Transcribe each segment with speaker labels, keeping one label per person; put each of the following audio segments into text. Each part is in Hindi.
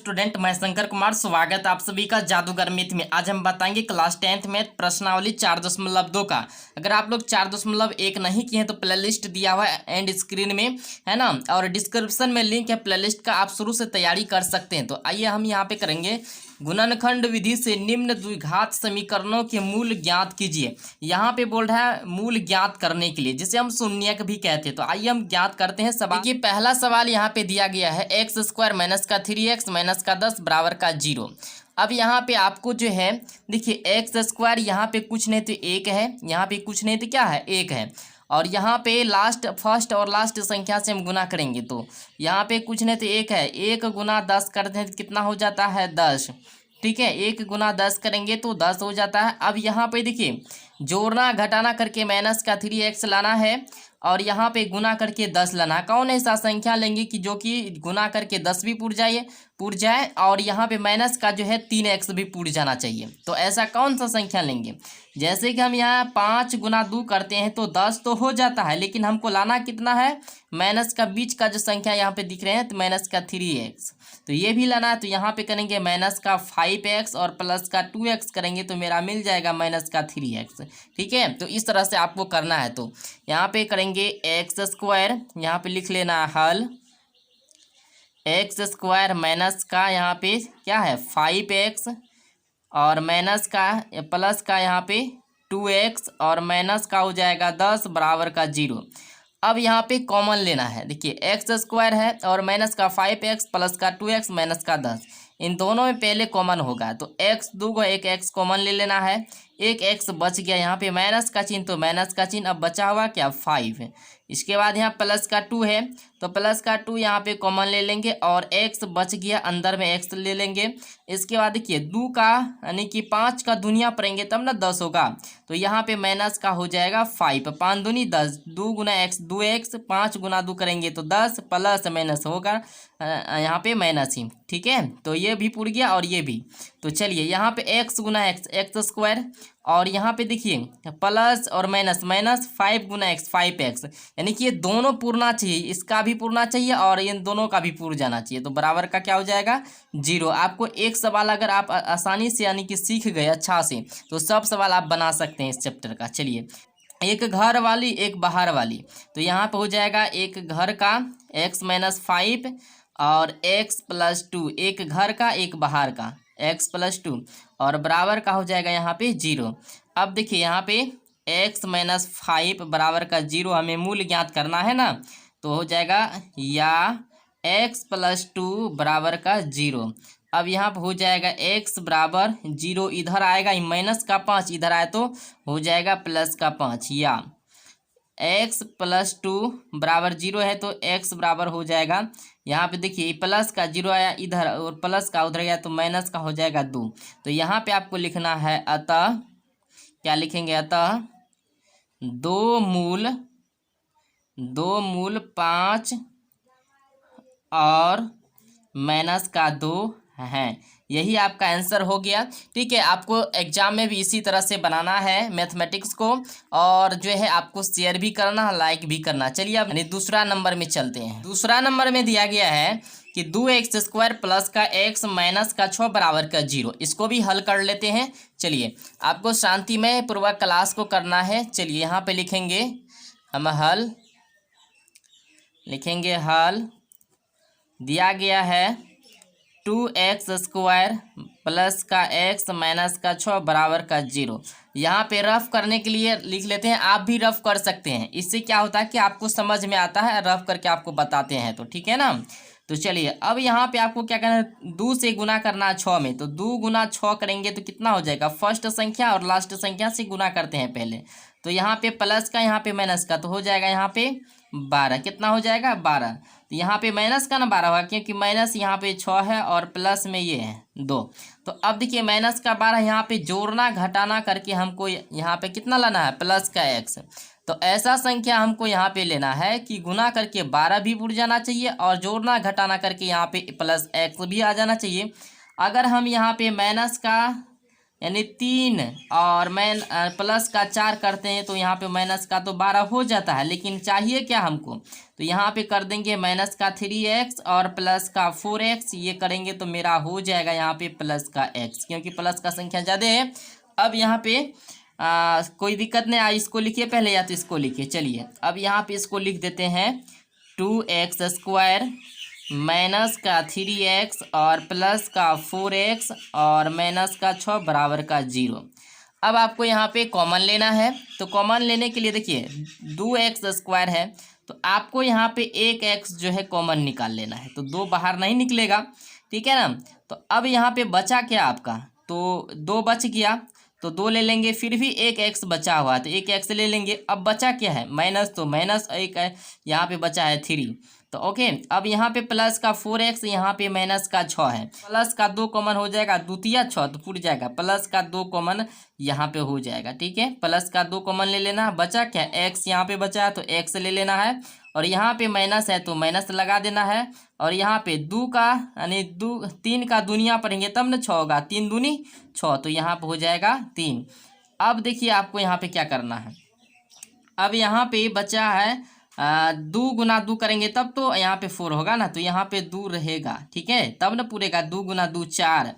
Speaker 1: स्टूडेंट, मैं शंकर कुमार। स्वागत है आप सभी का जादूगर मैथ में। आज हम बताएंगे क्लास 10th मैथ प्रश्नावली 4.2 का। अगर आप लोग 4.1 नहीं किए हैं तो प्लेलिस्ट दिया हुआ है एंड स्क्रीन में, है ना, और डिस्क्रिप्शन में लिंक है प्लेलिस्ट का, आप शुरू से तैयारी कर सकते हैं। तो आइए हम यहाँ पे करेंगे गुणनखंड विधि से निम्न द्विघात समीकरणों के मूल ज्ञात कीजिए। यहाँ पे बोल रहा है मूल ज्ञात करने के लिए, जिसे हम शून्यक भी कहते हैं। तो आइए हम ज्ञात करते हैं सवाल। देखिए पहला सवाल यहाँ पे दिया गया है एक्स स्क्वायर माइनस का 3x माइनस का 10 बराबर का 0। अब यहाँ पे आपको जो है देखिए एक्स स्क्वायर यहाँ पे कुछ नहीं तो एक है, यहाँ पे कुछ नहीं तो क्या है, एक है। और यहाँ पे लास्ट फर्स्ट और लास्ट संख्या से हम गुना करेंगे तो यहाँ पे कुछ नहीं तो एक है। एक गुना 10 करते हैं तो कितना हो जाता है, 10। ठीक है, एक गुना 10 करेंगे तो 10 हो जाता है। अब यहाँ पे देखिए जोड़ना घटाना करके माइनस का 3x लाना है और यहाँ पे गुना करके 10 लाना। कौन ऐसा संख्या लेंगे कि जो कि गुना करके 10 भी पुर जाए और यहाँ पे माइनस का जो है 3x भी पुर जाना चाहिए। तो ऐसा कौन सा संख्या लेंगे? जैसे कि हम यहाँ 5 गुना 2 करते हैं तो 10 तो हो जाता है, लेकिन हमको लाना कितना है, माइनस का बीच का जो संख्या यहाँ पे दिख रहे हैं तो माइनस का 3x, तो ये भी लाना है। तो यहाँ पे करेंगे माइनस का 5x और प्लस का 2x करेंगे तो मेरा मिल जाएगा माइनस का 3x। ठीक है, तो इस तरह से आपको करना है। तो यहाँ पे करेंगे एक्स स्क्वायर, यहाँ पे लिख लेना हल एक्स स्क्वायर माइनस का यहाँ पे क्या है 5x और माइनस का प्लस का यहाँ पे 2x और माइनस का हो जाएगा 10 बराबर का 0। अब यहाँ पे कॉमन लेना है। देखिए एक्स स्क्वायर है और माइनस का 5x प्लस का 2x माइनस का 10, इन दोनों में पहले कॉमन होगा तो x दो को एक x कॉमन ले लेना है। एक x बच गया, यहाँ पे माइनस का चिन्ह तो माइनस का चिन्ह, अब बचा हुआ क्या 5। इसके बाद यहाँ प्लस का 2 है तो प्लस का 2 यहाँ पे कॉमन ले लेंगे और x बच गया, अंदर में x ले लेंगे। इसके बाद देखिए 2 का यानी कि 5 का दुनिया पड़ेंगे तब ना 10 होगा, तो यहाँ पे माइनस का हो जाएगा 5। 5 दूनी 10, 2 गुना x 2x, 5 गुना 2 करेंगे तो 10 प्लस माइनस होगा यहाँ पे माइनस ही। ठीक है, तो ये भी पुर गया और ये भी। तो चलिए यहाँ पे x गुना x एक्स स्क्वायर और यहाँ पे देखिए प्लस और माइनस 5 गुना x 5x, यानी कि ये दोनों पूरना चाहिए, इसका भी पूरना चाहिए और इन दोनों का भी पूर जाना चाहिए। तो बराबर का क्या हो जाएगा 0। आपको एक सवाल अगर आप आसानी से यानी कि सीख गए अच्छा से तो सब सवाल आप बना सकते हैं इस चैप्टर का। चलिए एक घर वाली एक बाहर वाली, तो यहाँ पे हो जाएगा एक घर का x माइनस 5 और x प्लस 2, एक घर का एक बाहर का x प्लस 2 और बराबर का हो जाएगा यहाँ पे 0। अब देखिए यहाँ पे x माइनस 5 बराबर का 0 हमें मूल ज्ञात करना है ना, तो हो जाएगा या x प्लस 2 बराबर का 0। अब यहाँ पर हो जाएगा x बराबर 0, इधर आएगा माइनस का 5, इधर आए तो हो जाएगा प्लस का 5, या x प्लस 2 बराबर 0 है तो x बराबर हो जाएगा यहाँ पे देखिए प्लस का 0 आया इधर और प्लस का उधर गया तो माइनस का हो जाएगा 2। तो यहाँ पे आपको लिखना है अतः, क्या लिखेंगे, अतः दो मूल 5 और माइनस का 2 हैं। यही आपका आंसर हो गया। ठीक है, आपको एग्जाम में भी इसी तरह से बनाना है मैथमेटिक्स को, और जो है आपको शेयर भी करना, लाइक भी करना। चलिए अब दूसरा नंबर में चलते हैं। दूसरा नंबर में दिया गया है कि 2x स्क्वायर प्लस का x माइनस का 6 बराबर का 0। इसको भी हल कर लेते हैं। चलिए आपको शांतिमय पूर्वक क्लास को करना है। चलिए यहाँ पे लिखेंगे हम हल, लिखेंगे हल दिया गया है 2x स्क्वायर प्लस का x माइनस का 6 बराबर का 0। यहाँ पे रफ करने के लिए लिख लेते हैं, आप भी रफ कर सकते हैं। इससे क्या होता है कि आपको समझ में आता है, रफ करके आपको बताते हैं। तो ठीक है ना, तो चलिए अब यहाँ पे आपको क्या करना है, 2 से गुना करना है 6 में। तो 2 गुना 6 करेंगे तो कितना हो जाएगा, फर्स्ट संख्या और लास्ट संख्या से गुना करते हैं पहले। तो यहाँ पे प्लस का यहाँ पे माइनस का, तो हो जाएगा यहाँ पे 12, कितना हो जाएगा 12। तो यहाँ पे माइनस का ना 12 होगा क्योंकि माइनस यहाँ पे 6 है और प्लस में ये है 2। तो अब देखिए माइनस का 12 यहाँ पे जोड़ना घटाना करके हमको यहाँ पे कितना लाना है, प्लस का x। तो ऐसा संख्या हमको यहाँ पे लेना है कि गुना करके 12 भी उड़ जाना चाहिए और जोड़ना घटाना करके यहाँ पे प्लस x भी आ जाना चाहिए। अगर हम यहाँ पे माइनस का यानी 3 और प्लस का 4 करते हैं तो यहाँ पे माइनस का तो 12 हो जाता है, लेकिन चाहिए क्या हमको, तो यहाँ पे कर देंगे माइनस का 3x और प्लस का 4x, ये करेंगे तो मेरा हो जाएगा यहाँ पे प्लस का x, क्योंकि प्लस का संख्या ज़्यादा है। अब यहाँ पे कोई दिक्कत नहीं, इसको लिखिए पहले या तो इसको लिखिए। चलिए अब यहाँ पे इसको लिख देते हैं 2x² माइनस का 3x और प्लस का 4x और माइनस का 6 बराबर का 0। अब आपको यहाँ पे कॉमन लेना है, तो कॉमन लेने के लिए देखिए 2x² है तो आपको यहाँ पे 1x जो है कॉमन निकाल लेना है, तो 2 बाहर नहीं निकलेगा, ठीक है ना। तो अब यहाँ पे बचा क्या आपका, तो 2 बच गया तो 2 ले लेंगे, फिर भी 1x बचा हुआ है तो 1x ले लेंगे। अब बचा क्या है माइनस, तो माइनस 1 है, यहाँ पे बचा है 3, तो ओके। अब यहाँ पे प्लस का 4x, यहाँ पे माइनस का 6 है, प्लस का 2 कॉमन हो जाएगा, द्वितीय 6 तो पूछ जाएगा, प्लस का 2 कॉमन यहाँ पे हो जाएगा, ठीक है। प्लस का 2 कॉमन ले लेना, बचा क्या x, यहाँ पे बचा है तो x ले लेना है, और यहाँ पे माइनस है तो माइनस लगा देना है, और यहाँ पे 2 का यानी 3 का दुनिया पढ़ेंगे तब ना 6 होगा, 3 दूनी 6 तो यहाँ पे हो जाएगा 3। अब देखिए आपको यहाँ पे क्या करना है, अब यहाँ पे बचा है 2 गुना 2 करेंगे तब तो यहाँ पे 4 होगा ना, तो यहाँ पे 2 रहेगा, ठीक है, तब ना पूरेगा। 2 गुना 2 4,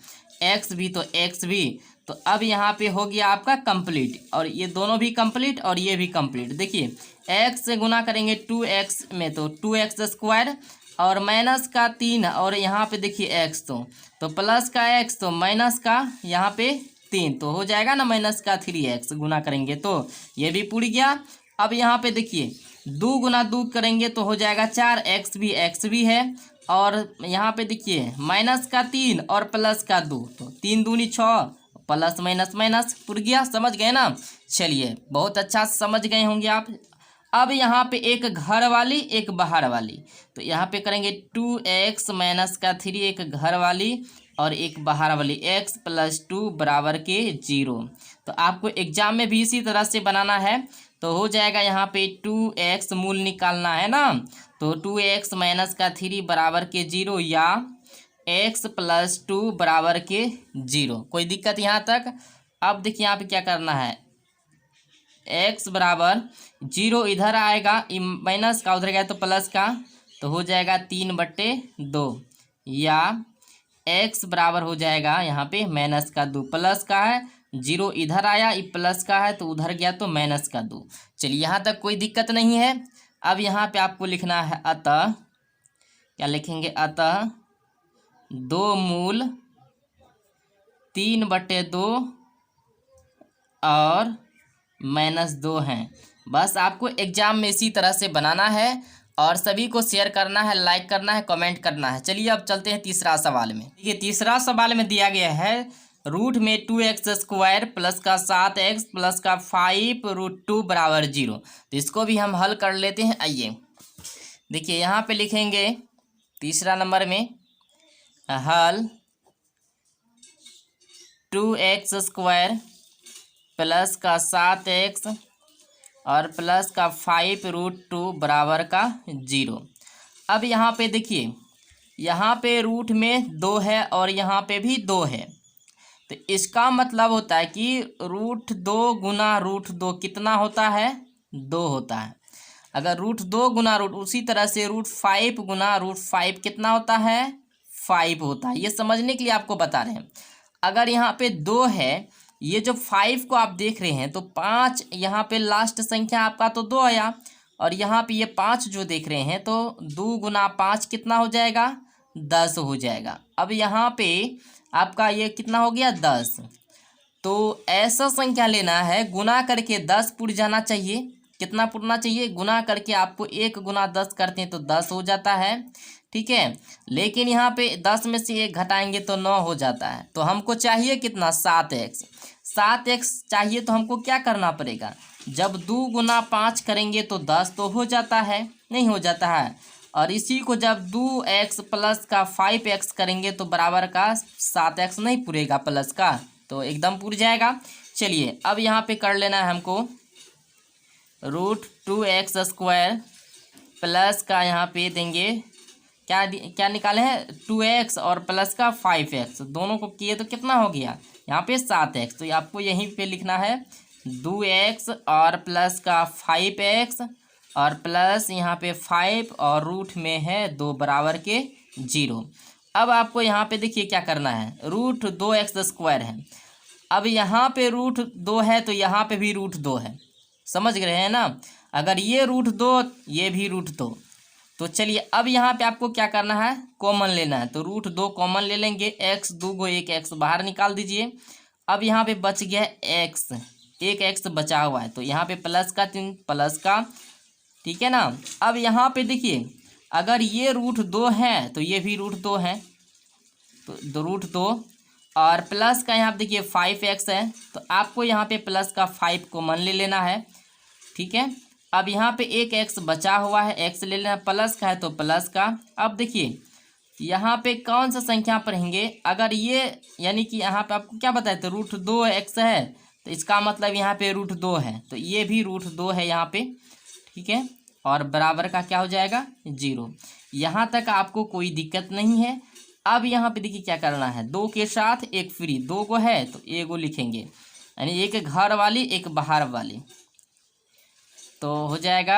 Speaker 1: x भी तो x भी, तो अब यहाँ पे हो गया आपका कंप्लीट, और ये दोनों भी कंप्लीट और ये भी कंप्लीट। देखिए x से गुना करेंगे 2x में तो 2x² और माइनस का 3 और यहाँ पे देखिए x तो प्लस का x तो माइनस का यहाँ पे 3 तो हो जाएगा ना माइनस का 3x, गुना करेंगे तो ये भी पूरी गया। अब यहाँ पे देखिए 2 गुना 2 करेंगे तो हो जाएगा 4, x भी है, और यहाँ पे देखिए माइनस का 3 और प्लस का 2 तो 3 दूनी 6, प्लस माइनस माइनस पूर गया, समझ गए ना। चलिए बहुत अच्छा समझ गए होंगे आप। अब यहाँ पे एक घर वाली एक बाहर वाली, तो यहाँ पे करेंगे 2x माइनस का 3, एक घर वाली और एक बाहर वाली, x + 2 बराबर के 0। तो आपको एग्जाम में भी इसी तरह से बनाना है, तो हो जाएगा यहाँ पे 2x मूल निकालना है ना, तो 2x माइनस का 3 बराबर के 0 या x + 2 बराबर के 0। कोई दिक्कत यहाँ तक। अब देखिए यहाँ पे क्या करना है, x बराबर 0 इधर आएगा, माइनस का उधर गया तो प्लस का, तो हो जाएगा 3/2 या x बराबर हो जाएगा यहाँ पे माइनस का 2, प्लस का है 0 इधर आया, ये प्लस का है तो उधर गया तो माइनस का 2। चलिए यहाँ तक कोई दिक्कत नहीं है। अब यहाँ पे आपको लिखना है अतः, क्या लिखेंगे, अतः 2 मूल 3/2 और -2 हैं। बस आपको एग्जाम में इसी तरह से बनाना है और सभी को शेयर करना है, लाइक करना है, कमेंट करना है। चलिए अब चलते हैं तीसरा सवाल में। देखिए तीसरा सवाल में दिया गया है रूट में 2x² प्लस का 7x प्लस का 5√2 बराबर 0। तो इसको भी हम हल कर लेते हैं। आइए देखिए यहाँ पे लिखेंगे तीसरा नंबर में हल 2x² प्लस का 7x और प्लस का 5√2 बराबर का 0। अब यहाँ पे देखिए यहाँ पे रूट में 2 है और यहाँ पे भी 2 है, तो इसका मतलब होता है कि √2 गुना √2 कितना होता है, 2 होता है। अगर √2 गुना उसी तरह से √5 गुना √5 कितना होता है, 5 होता है। ये समझने के लिए आपको बता रहे हैं। अगर यहाँ पे 2 है, ये जो 5 को आप देख रहे हैं तो 5 यहाँ पे लास्ट संख्या आपका तो 2 आया, और यहाँ पे ये 5 जो देख रहे हैं तो 2 गुना 5 कितना हो जाएगा, 10 हो जाएगा। अब यहाँ पे आपका ये कितना हो गया, 10। तो ऐसा संख्या लेना है गुना करके 10 पुर जाना चाहिए। कितना पुरना चाहिए, गुना करके आपको 1 गुना 10 करते हैं तो 10 हो जाता है, ठीक है। लेकिन यहाँ पे 10 में से 1 घटाएंगे तो 9 हो जाता है। तो हमको चाहिए कितना, 7x चाहिए। तो हमको क्या करना पड़ेगा, जब 2 गुना 5 करेंगे तो 10 तो हो जाता है, नहीं हो जाता है। और इसी को जब 2x प्लस का 5x करेंगे तो बराबर का 7x नहीं पूरेगा प्लस का, तो एकदम पूर जाएगा। चलिए अब यहाँ पे कर लेना है हमको √2x² प्लस का यहाँ पे देंगे क्या निकाले हैं 2x और प्लस का 5x, दोनों को किए तो कितना हो गया यहाँ पे 7x। तो आपको यहीं पे लिखना है 2x और प्लस का 5x और प्लस यहाँ पे 5 और रूट में है 2 बराबर के 0। अब आपको यहाँ पे देखिए क्या करना है, रूट 2x² है। अब यहाँ पे रूट 2 है तो यहाँ पे भी रूट 2 है, समझ रहे हैं ना। अगर ये रूट 2 ये भी रूट 2, तो चलिए अब यहाँ पे आपको क्या करना है, कॉमन लेना है। तो रूट 2 कॉमन ले लेंगे, x 2 को 1 x बाहर निकाल दीजिए। अब यहाँ पे बच गया x, 1 x बचा हुआ है, तो यहाँ पे प्लस का चिन्ह प्लस का, ठीक है ना। अब यहाँ पे देखिए अगर ये रूट 2 है तो ये भी रूट 2 है, तो रूट 2 और प्लस का यहाँ पे देखिए 5x है, तो आपको यहाँ पे प्लस का 5 कॉमन ले लेना है, ठीक है। अब यहाँ पे 1 x बचा हुआ है, x ले लेना, प्लस का है तो प्लस का। अब देखिए यहाँ पे कौन सा संख्या पर रहेंगे, अगर ये यानी कि यहाँ पे आपको क्या बताया था रूट 2x है, तो इसका मतलब यहाँ पे रूट 2 है, तो ये भी रूट 2 है यहाँ पे, ठीक है। और बराबर का क्या हो जाएगा 0। यहाँ तक आपको कोई दिक्कत नहीं है। अब यहाँ पे देखिए क्या करना है, 2 के साथ एक फ्री, 2 को है तो एगो लिखेंगे, यानी एक घर वाली एक बाहर वाली, तो हो जाएगा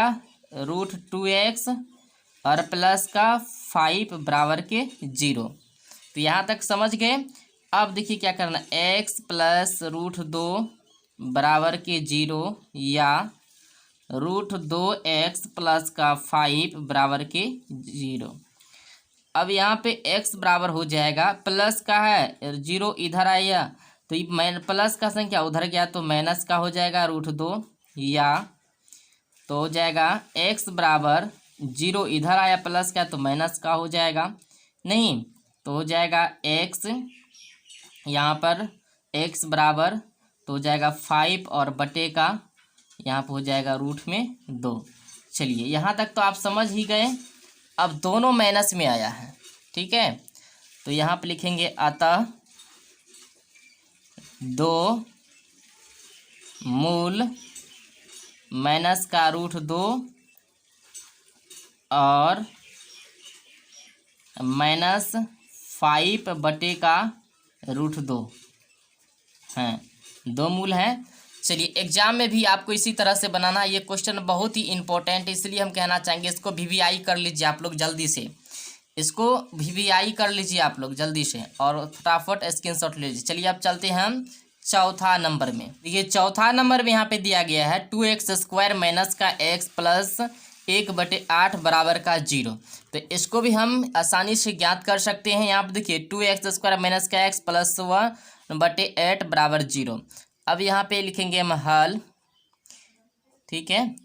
Speaker 1: रूट 2x और प्लस का 5 बराबर के 0। तो यहाँ तक समझ गए। अब देखिए क्या करना, x प्लस रूट 2 बराबर के 0 या रूट 2x प्लस का 5 बराबर के 0। अब यहाँ पे x बराबर हो जाएगा, प्लस का है 0 इधर आया तो ये प्लस का संख्या उधर गया तो माइनस का हो जाएगा रूट 2, या तो हो जाएगा x बराबर 0 इधर आया प्लस का तो माइनस का हो जाएगा, नहीं तो हो जाएगा x यहाँ पर x बराबर तो हो जाएगा 5 और बटे का यहाँ पर हो जाएगा रूट में 2। चलिए यहाँ तक तो आप समझ ही गए। अब दोनों माइनस में आया है, ठीक है, तो यहाँ पे लिखेंगे अतः 2 मूल माइनस का रूट 2 और माइनस 5 बटे का रूट 2 हैं, 2 मूल हैं। चलिए एग्जाम में भी आपको इसी तरह से बनाना है। ये क्वेश्चन बहुत ही इंपॉर्टेंट है, इसलिए हम कहना चाहेंगे इसको वीवीआई कर लीजिए आप लोग जल्दी से, इसको वीवीआई कर लीजिए आप लोग जल्दी से और फटाफट स्क्रीनशॉट लीजिए। चलिए अब चलते हैं हम चौथा नंबर में। देखिए चौथा नंबर में यहाँ पे दिया गया है 2x² माइनस का x प्लस 1/8 बराबर का 0। तो इसको भी हम आसानी से ज्ञात कर सकते हैं। यहाँ पे देखिए 2x² माइनस का x प्लस 1/8 बराबर 0। अब यहाँ पे लिखेंगे हम हल, ठीक है,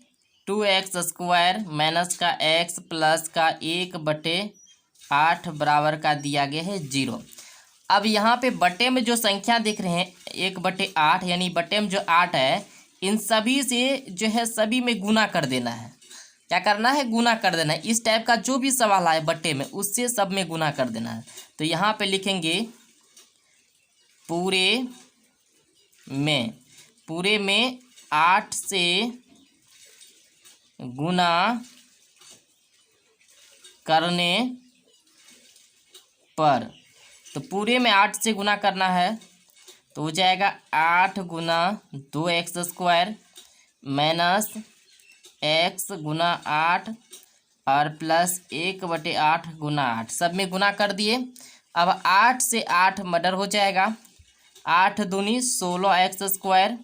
Speaker 1: 2x² माइनस का x प्लस का 1/8 बराबर का दिया गया है 0। अब यहाँ पे बटे में जो संख्या देख रहे हैं 1/8, यानी बटे में जो 8 है इन सभी से जो है सभी में गुना कर देना है। क्या करना है, गुना कर देना है। इस टाइप का जो भी सवाल आए बटे में उससे सब में गुना कर देना है। तो यहाँ पे लिखेंगे पूरे में 8 से गुना करने पर, तो पूरे में 8 से गुना करना है तो हो जाएगा 8 गुना 2x² माइनस x गुना 8 और प्लस 1/8 गुना 8, सब में गुना कर दिए। अब 8 से 8 मर्डर हो जाएगा, 8 दूनी 16x²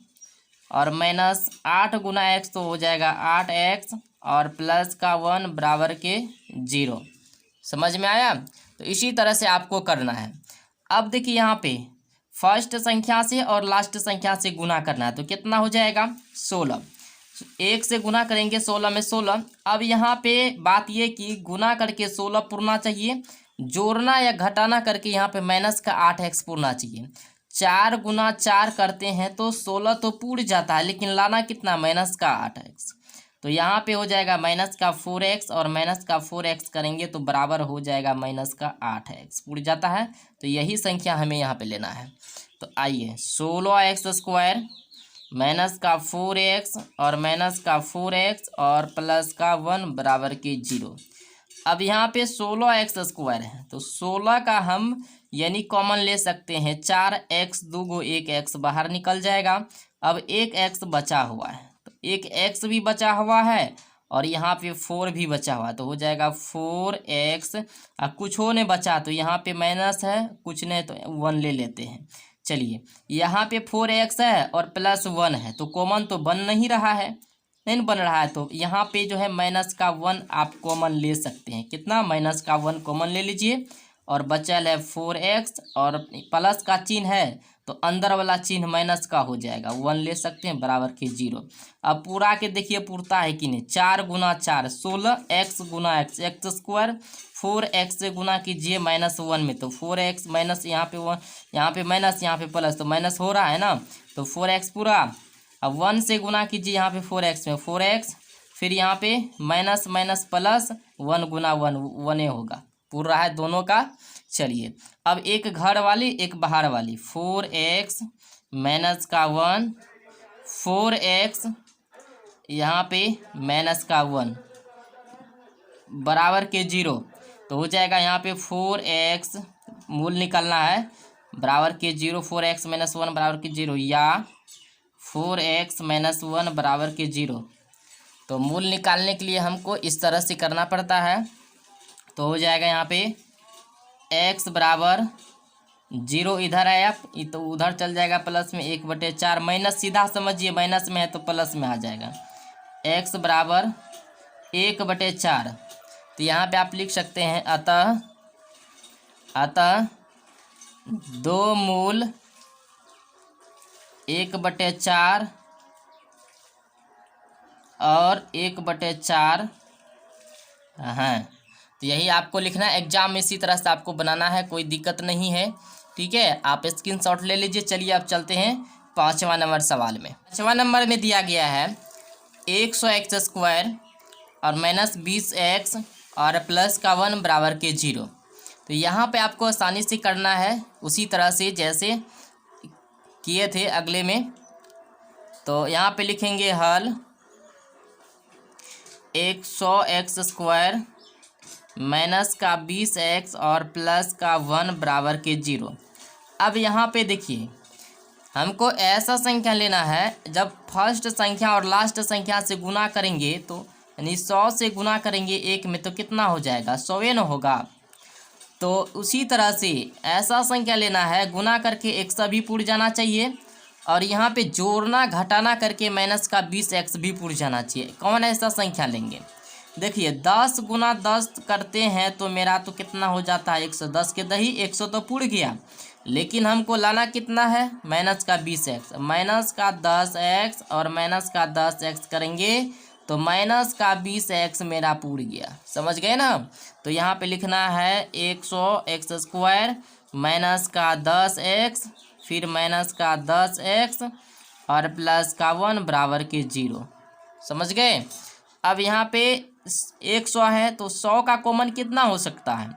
Speaker 1: और माइनस 8 गुना x तो हो जाएगा 8x और प्लस का 1 बराबर के 0। समझ में आया। तो इसी तरह से आपको करना है। अब देखिए यहाँ पे फर्स्ट संख्या से और लास्ट संख्या से गुना करना है, तो कितना हो जाएगा 16, 1 से गुना करेंगे 16 में 16। अब यहाँ पे बात ये कि गुना करके 16 पुरना चाहिए, जोड़ना या घटाना करके यहाँ पे माइनस का 8x पुरना चाहिए। 4 गुना 4 करते हैं तो 16 तो पूर जाता है, लेकिन लाना कितना माइनस का 8x। तो यहाँ पे हो जाएगा माइनस का 4x और माइनस का 4x करेंगे तो बराबर हो जाएगा माइनस का 8x, पूर जाता है। तो यही संख्या हमें यहाँ पे लेना है। तो आइए 16x² माइनस का 4x और माइनस का 4x और प्लस का 1 बराबर के 0। अब यहाँ पे 16x² है, तो 16 का हम यानी कॉमन ले सकते हैं। 4x 2 1 x बाहर निकल जाएगा। अब 1 x बचा हुआ है, तो 1 x भी बचा हुआ है और यहाँ पे 4 भी बचा हुआ है, तो हो जाएगा 4x। अब कुछ हो नहीं बचा तो यहाँ पे माइनस है, कुछ नहीं तो 1 ले लेते हैं। चलिए यहाँ पे 4x है और +1 है, तो कॉमन तो बन नहीं रहा है, नहीं बन रहा है, तो यहाँ पे जो है -1 आप कॉमन ले सकते हैं। कितना? -1 कॉमन ले लीजिए और बचल है 4x और प्लस का चिन्ह है तो अंदर वाला चिन्ह माइनस का हो जाएगा, 1 ले सकते हैं बराबर के 0। अब पूरा के देखिए पूरता है कि नहीं। 4 गुना 4 16x गुना x x²। 4x से गुना कीजिए -1 में, तो 4x माइनस यहाँ पे 1, यहाँ पे माइनस, यहाँ पे प्लस, तो माइनस हो रहा है ना, तो 4x पूरा। अब 1 से गुना कीजिए यहाँ पे 4x में, 4x, फिर यहाँ पे माइनस माइनस प्लस, 1 गुना 1 1 होगा, पूरा है दोनों का। चलिए अब एक घर वाली एक बाहर वाली, 4x -1 4x यहाँ पे -1 बराबर के 0, तो हो जाएगा यहाँ पे 4x मूल निकालना है बराबर के 0, 4x -1 बराबर के 0 या 4x -1 बराबर के 0। तो मूल निकालने के लिए हमको इस तरह से करना पड़ता है, तो हो जाएगा यहाँ पे x बराबर 0 इधर है, आप तो उधर चल जाएगा प्लस में 1/4, माइनस सीधा समझिए, माइनस में है तो प्लस में आ जाएगा। x बराबर 1/4, तो यहाँ पे आप लिख सकते हैं अतः 2 मूल 1/4 और 1/4 हैं। तो यही आपको लिखना है, एग्जाम में इसी तरह से आपको बनाना है, कोई दिक्कत नहीं है, ठीक है। आप स्क्रीनशॉट ले लीजिए। चलिए अब चलते हैं 5वां नंबर सवाल में। 5वां नंबर में दिया गया है 100x² और -20x और +1 बराबर के 0। तो यहाँ पे आपको आसानी से करना है उसी तरह से जैसे किए थे अगले में। तो यहाँ पे लिखेंगे हल 100x² -20x और +1 बराबर के 0। अब यहाँ पे देखिए हमको ऐसा संख्या लेना है जब फर्स्ट संख्या और लास्ट संख्या से गुना करेंगे, तो यानी 100 से गुना करेंगे 1 में तो कितना हो जाएगा, 100 न होगा। तो उसी तरह से ऐसा संख्या लेना है गुना करके 100 भी पुर जाना चाहिए और यहाँ पे जोड़ना घटाना करके -20x भी पुर जाना चाहिए। कौन ऐसा संख्या लेंगे? देखिए 10 गुना 10 करते हैं तो मेरा तो कितना हो जाता है 110 के दही, 100 तो पुर गया, लेकिन हमको लाना कितना है -20x, -10x और -10x करेंगे तो -20x मेरा पूर गया, समझ गए ना। तो यहाँ पे लिखना है 100x² -10x फिर -10x और +1 बराबर के 0, समझ गए। अब यहाँ पे 100 है तो 100 का कॉमन कितना हो सकता है,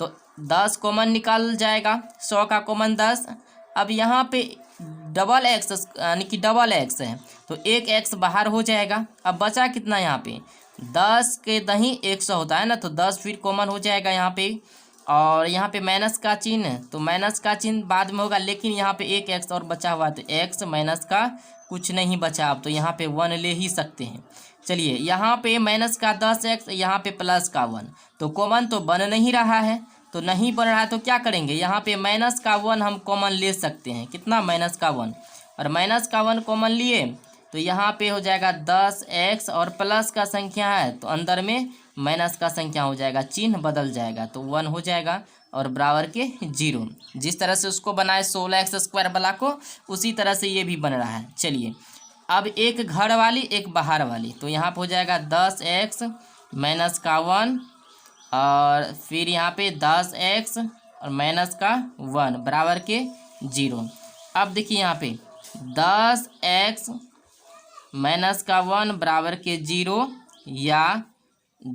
Speaker 1: तो 10 कॉमन निकाल जाएगा, 100 का कॉमन 10। अब यहाँ पे डबल x यानी कि डबल x है तो 1 x बाहर हो जाएगा। अब बचा कितना यहाँ पे 10 के दही 100 होता है ना, तो 10 फिर कॉमन हो जाएगा यहाँ पे। और यहाँ पे माइनस का चिन्ह, तो माइनस का चिन्ह बाद में होगा, लेकिन यहाँ पे 1 x और बचा हुआ तो x माइनस का कुछ नहीं बचा, अब तो यहाँ पे 1 ले ही सकते हैं। चलिए यहाँ पे -10x यहाँ पे +1, तो कॉमन तो बन नहीं रहा है, तो नहीं बन रहा है तो क्या करेंगे, यहाँ पे -1 हम कॉमन ले सकते हैं। कितना? -1 और -1 कॉमन लिए तो यहाँ पे हो जाएगा 10x और प्लस का संख्या है तो अंदर में माइनस का संख्या हो जाएगा, चिन्ह बदल जाएगा तो 1 हो जाएगा और बराबर के 0। जिस तरह से उसको बनाए 16x² वाला को, उसी तरह से ये भी बन रहा है। चलिए अब एक घर वाली एक बाहर वाली, तो यहाँ पे हो जाएगा 10x -1 और फिर यहाँ पे 10x और -1 बराबर के 0। अब देखिए यहाँ पे 10x -1 बराबर के 0 या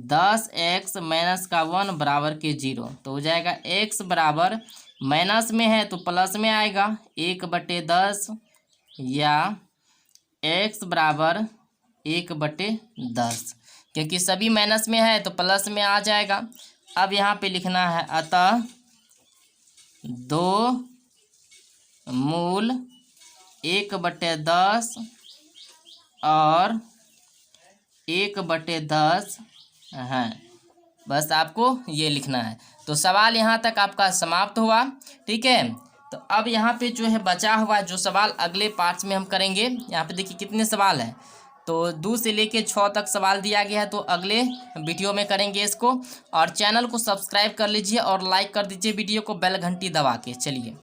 Speaker 1: 10x -1 बराबर के 0, तो हो जाएगा x बराबर माइनस में है तो प्लस में आएगा 1/10 या x बराबर 1/10। क्योंकि सभी माइनस में है तो प्लस में आ जाएगा। अब यहाँ पे लिखना है अतः 2 मूल 1/10 और 1/10 है। बस आपको ये लिखना है। तो सवाल यहाँ तक आपका समाप्त हुआ। ठीक है, तो अब यहाँ पे जो है बचा हुआ जो सवाल अगले पार्ट्स में हम करेंगे। यहाँ पे देखिए कितने सवाल हैं, तो 2 से लेके 6 तक सवाल दिया गया है, तो अगले वीडियो में करेंगे इसको। और चैनल को सब्सक्राइब कर लीजिए और लाइक कर दीजिए वीडियो को बेल घंटी दबा के। चलिए।